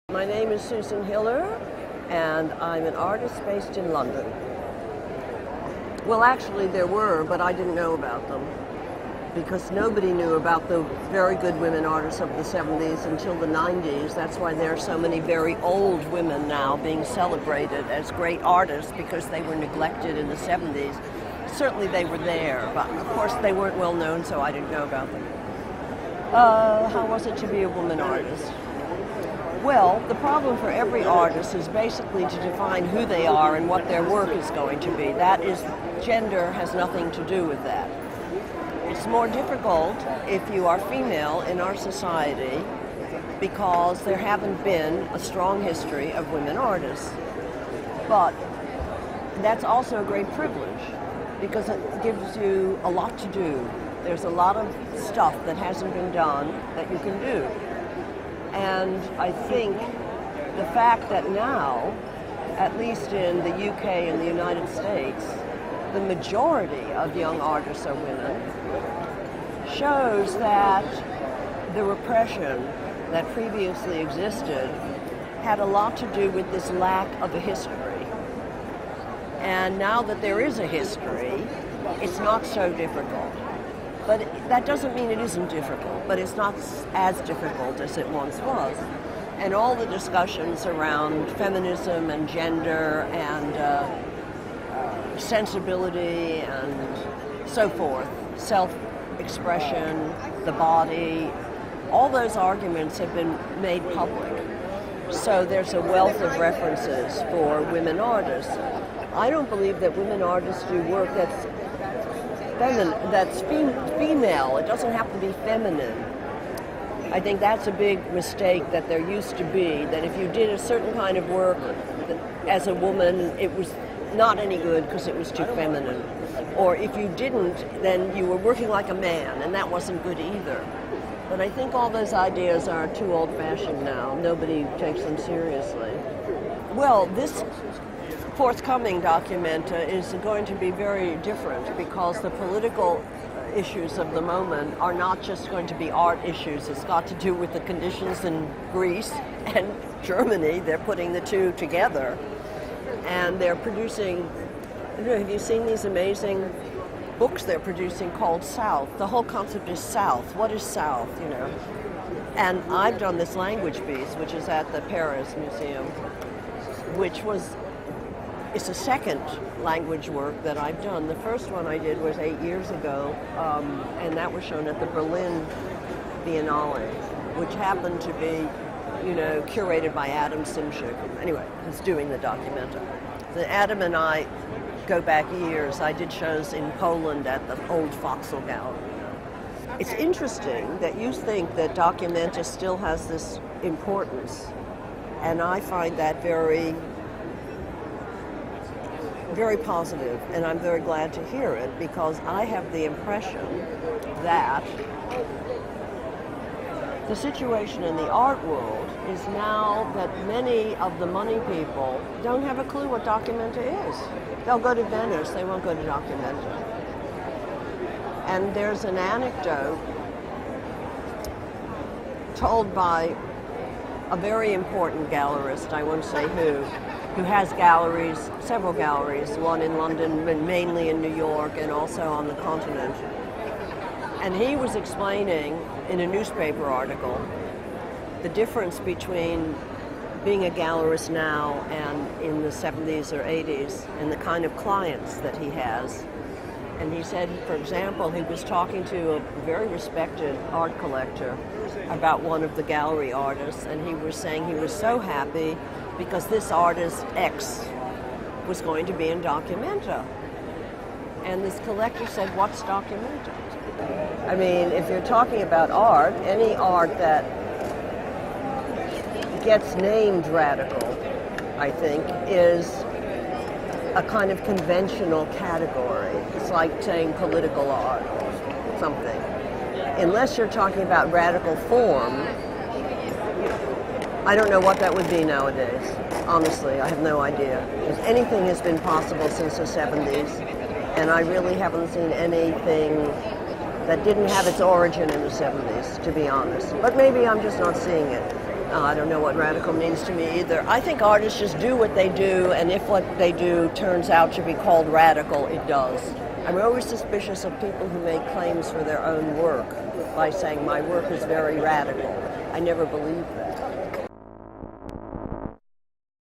My name is Susan Hiller, and I'm an artist based in London. Well, actually there were, but I didn't know about them because nobody knew about the very good women artists of the 70s until the 90s. That's why there are so many very old women now being celebrated as great artists because they were neglected in the 70s. Certainly they were there, but of course they weren't well known, so I didn't know about them. How was it to be a woman artist? Well, the problem for every artist is basically to define who they are and what their work is going to be. That is, gender has nothing to do with that. It's more difficult if you are female in our society because there haven't been a strong history of women artists. But that's also a great privilege because it gives you a lot to do. There's a lot of stuff that hasn't been done that you can do. And I think the fact that now, at least in the UK and the United States, the majority of young artists are women, shows that the repression that previously existed had a lot to do with this lack of a history. And now that there is a history, it's not so difficult. But that doesn't mean it isn't difficult, but it's not as difficult as it once was. And all the discussions around feminism and gender and sensibility and so forth, self-expression, the body, all those arguments have been made public. So there's a wealth of references for women artists. I don't believe that women artists do work that's female. It doesn't have to be feminine. I think that's a big mistake that there used to be, that if you did a certain kind of work as a woman, it was not any good because it was too feminine. Or if you didn't, then you were working like a man, and that wasn't good either. But I think all those ideas are too old-fashioned now. Nobody takes them seriously. Well, this forthcoming documenta is going to be very different because the political issues of the moment are not just going to be art issues. It's got to do with the conditions in Greece and Germany. They're putting the two together and they're producing, have you seen these amazing books they're producing called South? The whole concept is South. What is South, And I've done this language piece, which is at the Paris Museum, which it's a second language work that I've done. The first one I did was 8 years ago, and that was shown at the Berlin Biennale, which happened to be, curated by Adam Simchik. Anyway, he's doing the documenta. So Adam and I go back years. I did shows in Poland at the old Foxel Gallery. It's interesting that you think that documenta still has this importance, and I find that very positive, and I'm very glad to hear it because I have the impression that the situation in the art world is now that many of the money people don't have a clue what documenta is. They'll go to Venice, they won't go to documenta. And there's an anecdote told by a very important gallerist, I won't say who has galleries, several galleries, one in London, but mainly in New York, and also on the continent. And he was explaining in a newspaper article the difference between being a gallerist now and in the 70s or 80s and the kind of clients that he has. And he said, for example, he was talking to a very respected art collector about one of the gallery artists, and he was saying he was so happy because this artist X was going to be in documenta. And this collector said, what's documenta? I mean, if you're talking about art, any art that gets named radical, I think, is a kind of conventional category. It's like saying political art or something. Unless you're talking about radical form, I don't know what that would be nowadays. Honestly, I have no idea. Because anything has been possible since the 70s, and I really haven't seen anything that didn't have its origin in the 70s, to be honest. But maybe I'm just not seeing it. I don't know what radical means to me either. I think artists just do what they do, and if what they do turns out to be called radical, it does. I'm always suspicious of people who make claims for their own work by saying my work is very radical. I never believe that.